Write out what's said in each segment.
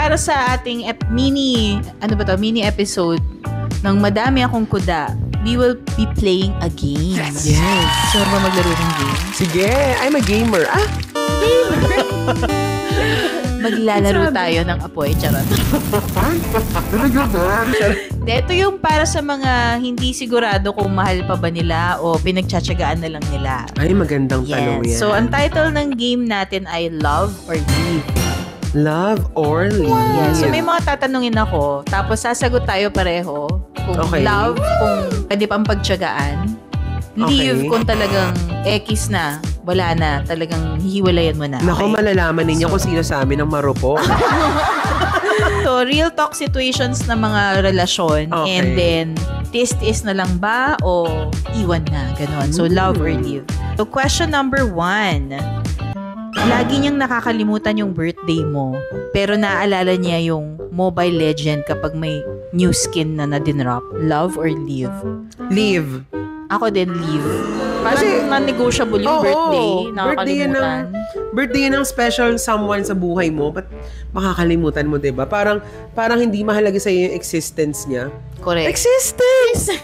para sa ating mini episode ng Madami Akong Kuda, we will be playing a game. Yes. So, ba maglaro ng game? Sige, I'm a gamer. Maglalaro tayo ng apoy. Charot. Ito yung para sa mga hindi sigurado kung mahal pa ba nila o pinagtsatsagaan na lang nila. Ay, magandang tanong yan. So, ang title ng game natin ay Love or Leave. Love or Leave. Yeah. So, may mga tatanungin ako. Tapos, sasagot tayo pareho. Kung love, kung pwede pang pagtsagaan. Leave, kung talagang ekis na. Wala na. Talagang hihiwalayan mo na. Naku, malalaman ninyo kung sino sa amin ang marupok. So, real talk situations na mga relasyon. Okay. And then, is na lang ba o iwan na? Ganon. So, love or leave. So, question number 1. Lagi niyang nakakalimutan yung birthday mo, pero naaalala niya yung Mobile Legend kapag may new skin na na-dinrop. Love or leave? Leave. Ako din, leave. Parang non-negotiable yung birthday. Nakakalimutan. Birthday ng special someone sa buhay mo, but makakalimutan mo, diba? Parang hindi mahalaga sa'yo yung existence niya. Correct. Existence!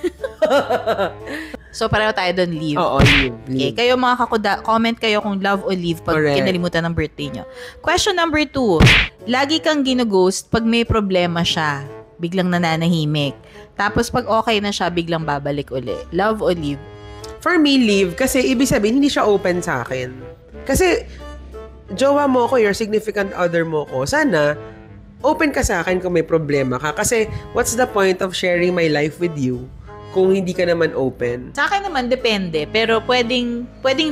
So, pareho tayo doon, leave. Oo, leave. Okay, kayo mga kakuda, comment kayo kung love o leave pag kinalimutan ng birthday nyo. Question number 2. Lagi kang ginughost pag may problema siya. Biglang nananahimik. Tapos pag okay na siya, biglang babalik uli. Love o leave? For me, leave. Kasi ibig sabihin, hindi siya open sa akin. Kasi, jowa mo ko, your significant other mo ko, sana, open ka sa akin kung may problema ka. Kasi, what's the point of sharing my life with you kung hindi ka naman open? Sa akin naman, depende. Pero pwedeng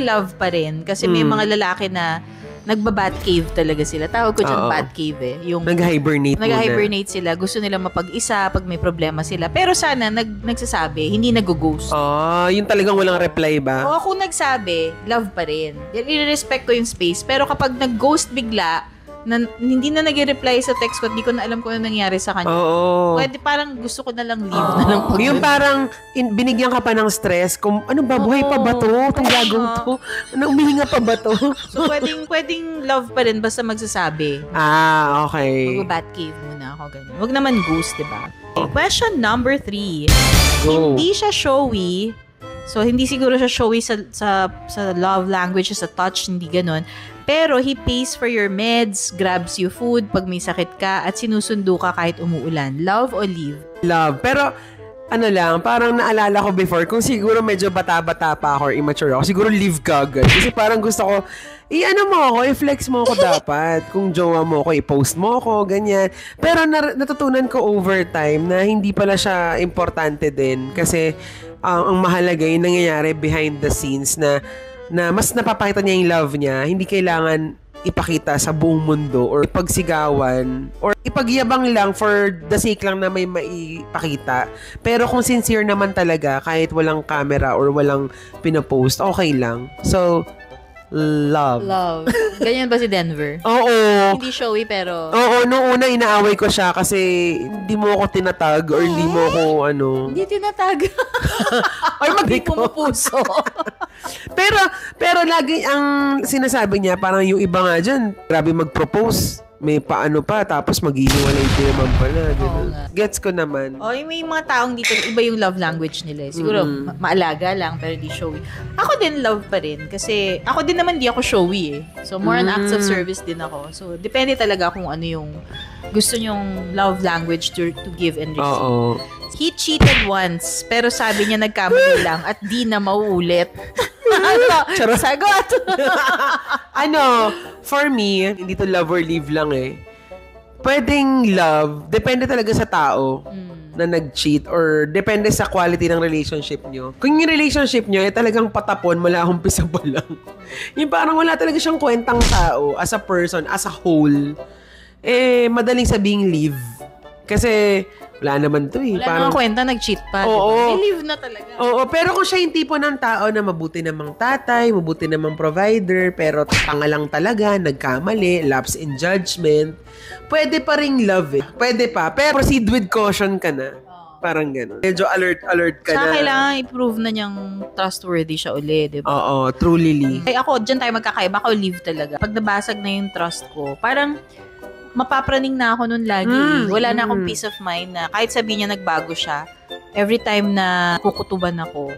love pa rin. Kasi may mga lalaki na nagba-bat cave talaga sila. Tawag ko dyan bat cave eh. Yung nag-hibernate sila. Gusto nila mapag-isa pag may problema sila. Pero sana, nagsasabi, hindi nag-ghost. Yung talagang walang reply ba? O kung nagsabi, love pa rin. I-respect ko yung space. Pero kapag nag-ghost bigla, hindi na nag-reply sa text ko, hindi ko na alam kung ano nangyari sa kanya. Pwede, parang gusto ko na lang leave na lang. Yung parang binigyan ka pa ng stress, kung ano ba, buhay pa ba to? Itong gagawin to? Umihinga pa ba to? So, pwedeng love pa rin basta magsasabi. Okay. Mag-bat cave muna ako, ganyan. Huwag naman ghost, diba? Okay, question number 3. Hindi siya showy. So, hindi siguro siya showy sa love language, sa touch, hindi ganun. Pero he pays for your meds, grabs you food pag may sakit ka, at sinusundo ka kahit umuulan. Love o leave? Love. Pero, parang naalala ko before, kung siguro medyo bata-bata pa ako or immature ako, siguro leave ka agad. Kasi parang gusto ko, i-flex mo ako dapat. Kung jowa mo ako, i-post mo ako, ganyan. Pero natutunan ko over time na hindi pala siya importante din. Kasi, ang mahalaga yung nangyayari behind the scenes na mas napapakita niya yung love niya, hindi kailangan ipakita sa buong mundo or pagsigawan or ipagyabang lang for the sake lang na may maipakita. Pero kung sincere naman talaga, kahit walang camera or walang pinapost, okay lang. So, love. Ganyan ba si Denver? Oo. Hindi showy pero... Oo, noong una inaaway ko siya kasi hindi mo ako tinatag or hindi mo ako Hindi tinatag. Ay, Hindi pumupuso. pero lagi ang sinasabi niya, parang yung iba nga dyan, grabe mag-propose. May paano pa, tapos maghihiwalay din naman pala. Gets ko naman. May mga taong dito, iba yung love language nila. Siguro, maalaga lang, pero di showy. Ako din love pa rin. Kasi, ako din naman di ako showy eh. So, more on acts of service din ako. So, depende talaga kung ano yung gusto nyong love language to give and receive. He cheated once, pero sabi niya nagkamali lang at di na mauulit. Sagot! For me, hindi to love or leave lang eh. Pwedeng love, depende talaga sa tao na nag-cheat or depende sa quality ng relationship nyo. Kung yung relationship nyo talagang patapon mula umpisa pa lang. Yung parang wala talaga siyang kwentang tao as a person, as a whole, madaling sabing leave. Kasi wala naman to eh. Wala parang kwenta, nag-cheat pa. Leave na talaga. Pero kung siya yung tipo ng tao na mabuti namang tatay, mabuti namang provider, pero tanga lang talaga, nagkamali, lapse in judgment, pwede pa ring love eh. Pwede pa. Pero proceed with caution ka na. Parang gano'n. Medyo alert ka na. Kailangan i-prove na niyang trustworthy siya uli, di ba? Oo, truly. Ako, dyan tayo magkakaiba. Ako, leave talaga. Pag nabasag na yung trust ko, parang mapapraning na ako nun lagi. Wala na akong peace of mind na kahit sabihin niya nagbago siya, every time na kukutuban ako,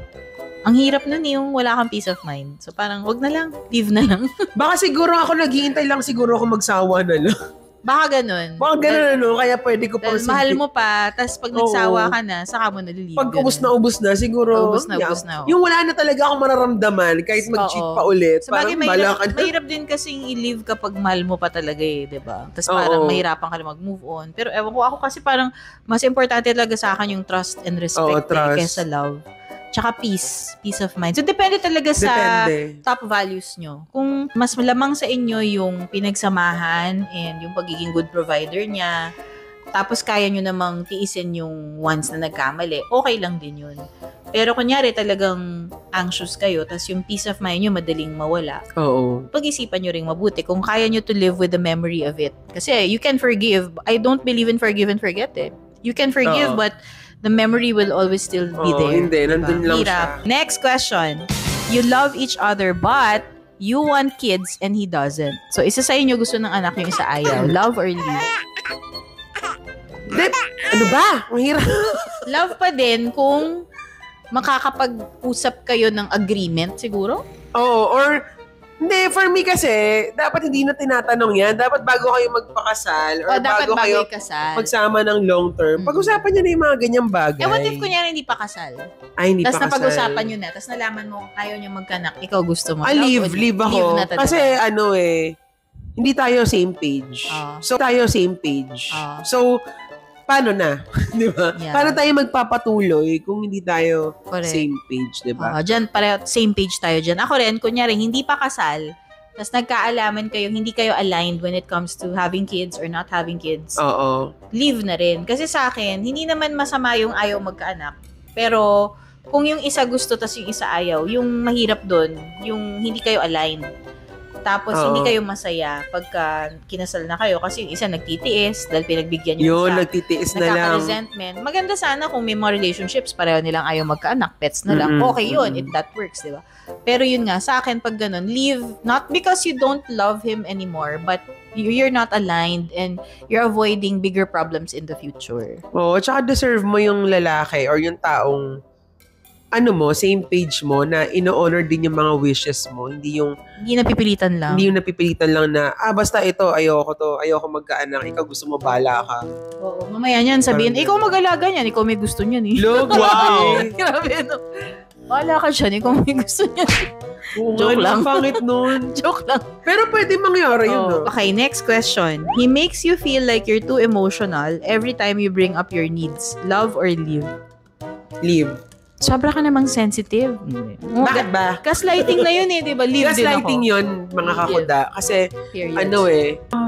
ang hirap nun yung wala kang peace of mind. So parang, wag na lang, leave na lang. Baka siguro ako naghihintay lang siguro ako magsawa na lang. Baka ganun. Baka ganun, kaya pwede ko pang mahal mo pa, tas pag nagsawa ka na, saka mo nalilive. Pag ubos na siguro. Ubos na. Yung wala na talaga akong mararamdaman, kahit mag-cheat pa ulit. So, parang mahirap din kasing i-live kapag mahal mo pa talaga diba? Tas parang mahirapan ka na mag-move on. Pero ewan ko, ako kasi parang mas importante talaga sa akin yung trust and respect kaysa love. Tsaka peace of mind. So, depende talaga sa top values nyo. Kung mas malamang sa inyo yung pinagsamahan and yung pagiging good provider niya, tapos kaya nyo namang tiisin yung once na nagkamali, okay lang din yun. Pero kunyari talagang anxious kayo, tapos yung peace of mind nyo madaling mawala. Pag-isipan nyo ring mabuti kung kaya nyo to live with the memory of it. Kasi you can forgive. I don't believe in forgive and forget You can forgive, but the memory will always still be there. Hindi. Nandun lang siya. Next question. You love each other, but you want kids and he doesn't. So, isa sa inyo gusto ng anak, yung isa ayaw. Love or leave? Ano ba? Ang hirap. Love pa din kung makakapag-usap kayo ng agreement, siguro? Or hindi, for me kasi, dapat hindi na tinatanong yan. Dapat bago kayo magpakasal or bago kayo magsama ng long term, pag-usapan nyo na yung mga ganyang bagay. What if kunyari hindi pa kasal? Hindi pa kasal. Tapos napag-usapan nyo na, tapos nalaman mo ayaw nyo magkanak, ikaw gusto mo. Leave ako. Kasi hindi tayo same page. So, paano na? Di ba? Yeah. Paano tayo magpapatuloy kung hindi tayo same page, di ba? Diyan, same page tayo dyan. Ako rin, kunyari, hindi pa kasal, tapos nagkaalaman kayo, hindi kayo aligned when it comes to having kids or not having kids. Leave na rin. Kasi sa akin, hindi naman masama yung ayaw magkaanak. Pero, kung yung isa gusto, tapos yung isa ayaw, yung mahirap doon, yung hindi kayo aligned. Tapos, hindi kayo masaya pagka kinasal na kayo kasi yung isa nagtitiis dahil pinagbigyan yung isa. Nagtitiis na lang. Nagkaka-resentment. Maganda sana kung may mga relationships, pareho nilang ayaw magkaanak, pets na lang. Okay yun, if that works, di ba? Pero yun nga, sa akin, pag ganun, leave, not because you don't love him anymore, but you're not aligned and you're avoiding bigger problems in the future. Tsaka deserve mo yung lalaki or yung taong same page mo na ino-honor din yung mga wishes mo. Hindi napipilitan lang na, basta ito, ayoko magkaanak, ikaw gusto mo, bala ka. Oo, mamaya niyan sabihin, ikaw mag-alaga niyan, ikaw may gusto niyan eh. Wow! Grabe, no? Bala ka siya, ikaw may gusto niyan. Joke lang. Pangit nun. Joke lang. Pero pwede mangyari yun, no? Okay, next question. He makes you feel like you're too emotional every time you bring up your needs. Love or leave? Leave. Sobra ka namang sensitive. Bakit ba? Gaslighting na yun di ba? Leave din ako. Gaslighting yun, mga kakuda. Kasi,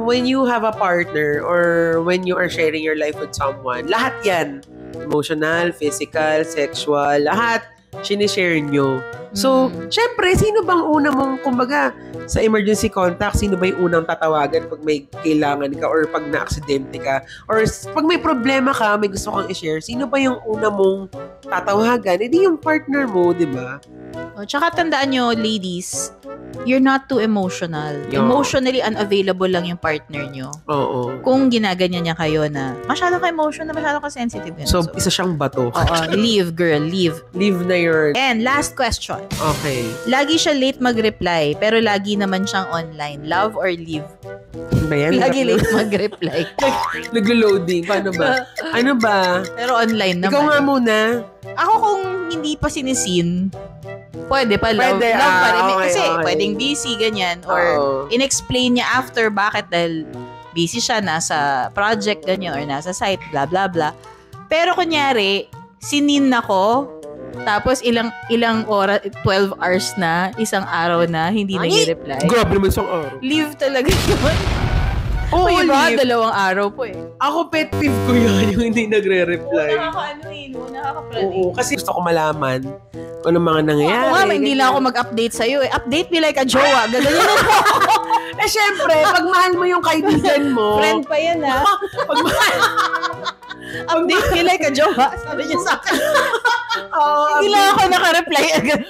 when you have a partner or when you are sharing your life with someone, lahat yan, emotional, physical, sexual, lahat, sinishare nyo. So, syempre, sino bang una mong, kumbaga, sa emergency contact, sino ba yung unang tatawagan pag may kailangan ka or pag na-aksidente ka? Or pag may problema ka, may gusto kang i-share, sino ba yung una mong tatawagan? Hindi yung partner mo, di ba? Tsaka tandaan nyo, ladies, you're not too emotional. Emotionally unavailable lang yung partner nyo. Kung ginaganyan niya kayo na masyado ka emotional, masyado ka sensitive. So, isa siyang bato. Leave, girl. Leave. Leave na your... And last question. Okay. Lagi siya late mag-reply, pero lagi naman siyang online. Love or leave? Ba yan? Lagi late mag-reply. Naglo-loading. Paano ba? Ano ba? Pero online naman. Ikaw nga muna. Ako kung hindi pa sinisin, pwede pa love. Love pa rin. Kasi pwedeng busy, ganyan. Or in-explain niya after bakit dahil busy siya, nasa project, ganyan, or nasa site, blah, blah, blah. Pero kunyari, sinin ako, tapos ilang oras, 12 hours na, isang araw na, hindi nag-reply. Grabe naman isang araw. Leave talaga yun. Iba, 2 araw po eh. Ako, pet peeve ko yun, yung hindi nagre-reply. Nakaka-praning. Kasi gusto ko malaman kung anong mga nangyayari. Ako nga, hindi lang ako mag-update sa'yo eh. Update me like a jowa. Gaganon mo. Syempre, pag mahal mo yung kaibigan mo. Friend pa yan ha. Update me like a jowa. Sabi niya sa akin. Hindi lang ako naka-reply agad.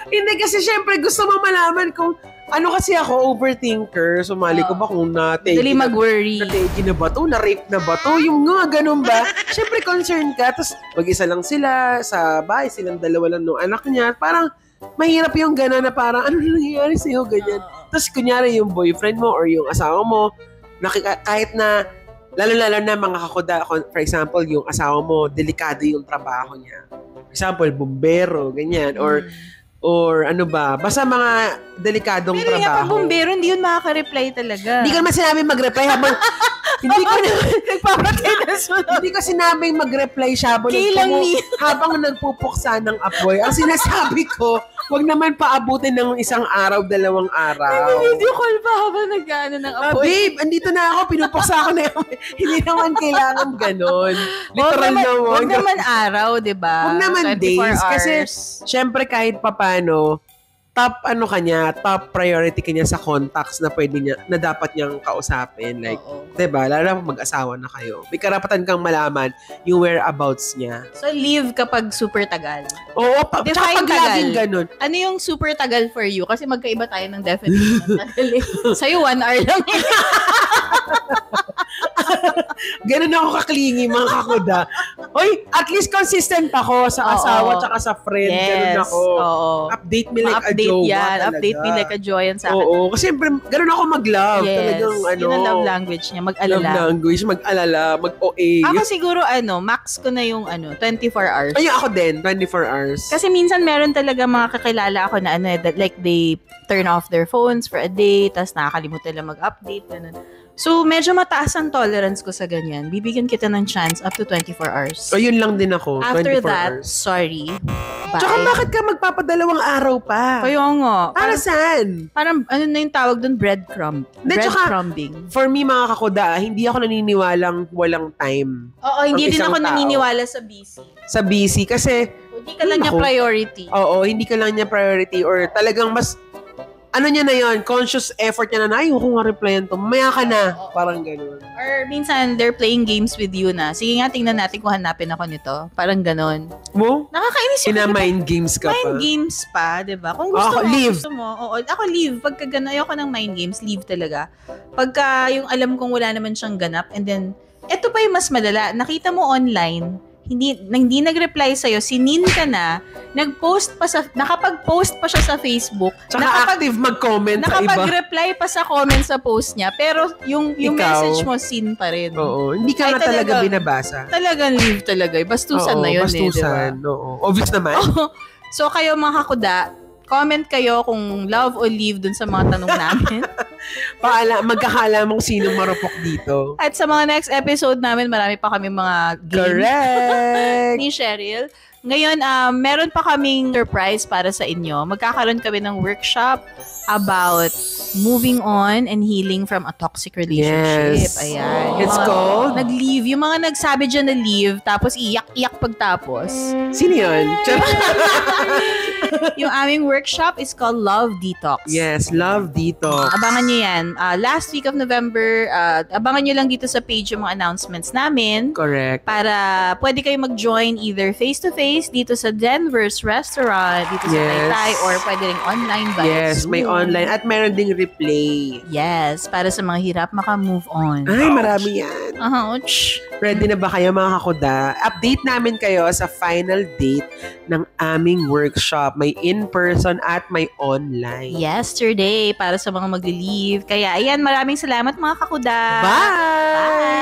Hindi kasi syempre gusto mo malaman kung Ano kasi ako, overthinker. Sumali ko ba kung Dali mag-worry. Na-take na ba to? Na-rape na ba to? Yung nga, ganun ba? Siyempre, concerned ka. Tapos, mag-isa lang sila sa bahay. Silang dalawa lang nung anak niya. Parang, mahirap yung gano'n na parang, ano nangyayari sa'yo? Ganyan. Tapos, kunyari, yung boyfriend mo or yung asawa mo, kahit na, lalo-lalo na mga kakuda, for example, yung asawa mo, delikado yung trabaho niya. For example, bumbero, ganyan. Or ano ba, basta mga delikadong Pero trabaho. Pero yung bumbero, hindi yun makaka-reply talaga. Hindi ko naman sinabing mag-reply habang hindi ko nagpapatay na sunod. Hindi ko sinabing mag-reply siya habang nagpupuksa ng apoy. Ang sinasabi ko, wag naman paabutin ng isang araw, 2 araw. Video call pa habang nag-ano ng apoy. Babe, andito na ako, pinupuksa ko na yun. Hindi naman kailangan ganon. Literal naman. Wag naman araw, di ba? Wag naman days. Kasi, syempre kahit papano, top priority kanya sa contacts na na dapat niyang kausapin. Like, diba? Lalo na mag-asawa na kayo. May karapatan kang malaman yung whereabouts niya. So, leave kapag super tagal. Oo, pag laging ganun. Ano yung super tagal for you? Kasi magkaiba tayo ng definition ng tagal. Sa'yo, 1 hour lang. Ganun ako kaklingi, mga kakuda. Oy, at least consistent ako sa asawa tsaka sa friend. Yes. Ganun ako. Update me like a jowa. Update me like a jowa yan sa akin. Oo, kasi siyempre, ganun ako mag-love. Yes. Talagang, yun ang love language niya, mag-alala. Love language, mag-alala, mag-OA. Ako siguro, max ko na yung 24 hours. Ay, ako din, 24 hours. Kasi minsan meron talaga mga kakilala ako na that like they turn off their phones for a day, tas nakakalimutan lang mag-update, ganun. So, medyo mataas ang tolerance ko sa ganyan. Bibigyan kita ng chance up to 24 hours. O, yun lang din ako. After 24 that, hours. sorry. Bye. Tsaka bakit ka magpapadalawang araw pa? Kaya nga. Para saan? Parang, ano na yung tawag doon? Breadcrumbing. For me, mga kakuda, hindi ako naniniwalang walang time. Oo, hindi din ako naniniwala sa busy. Sa busy, kasi... Hindi ka lang niya priority. Oo, hindi ka lang niya priority or talagang mas... Ano niya na yun? Conscious effort niya na, ayoko nga replyan to. Maya ka na. Parang ganun. Or minsan, they're playing games with you na. Sige nga, tingnan natin kung hanapin ako nito. Parang ganun. Mo? Nakakainis yun. Mind games ka pa. Mind games pa, diba? Kung gusto mo, oo. Ako leave. Pagka gano'n, ayoko ng mind games, leave talaga. Pagka yung alam kong wala naman siyang ganap, and then, eto pa yung mas malala. Nakita mo online, hindi nag-reply sa'yo, sinin ka na, nakapag-post pa siya sa Facebook. Tsaka active mag-comment sa iba. Nakapag-reply pa sa comment sa post niya, pero yung message mo, sin pa rin. Oo, hindi ka na talaga binabasa. Talagang leave talaga. Bastusan na yun bastusan, diba? Oo. Obvious naman. So, kayo mga kakuda, comment kayo kung love o leave dun sa mga tanong namin. Magkakalamang sinong marupok dito. At sa mga next episode namin, marami pa kami mga games. Correct! Ni Cheryl. Ngayon, meron pa kaming surprise para sa inyo. Magkakaroon kami ng workshop about moving on and healing from a toxic relationship. Yes. Ayan. It's called? Nag-leave. Yung mga nagsabi dyan na leave, tapos iyak-iyak pagtapos. Sino yun? Yung aming workshop is called Love Detox. Yes, Love Detox. Abangan nyo yan. Last week of November, abangan nyo lang dito sa page yung mga announcements namin. Correct. Para pwede kayo mag-join either face-to-face dito sa Denver's Restaurant, dito sa Taytay, or pwede rin online by Yes, Zoom. may online. At meron ding replay. Yes, para sa mga hirap maka-move on. Ay, marami yan. Ouch. Ready na ba kayo mga kakuda? Update namin kayo sa final date ng aming workshop. May in-person at may online. Yesterday, para sa mga magli-leave. Kaya, ayan, maraming salamat mga kakuda. Bye!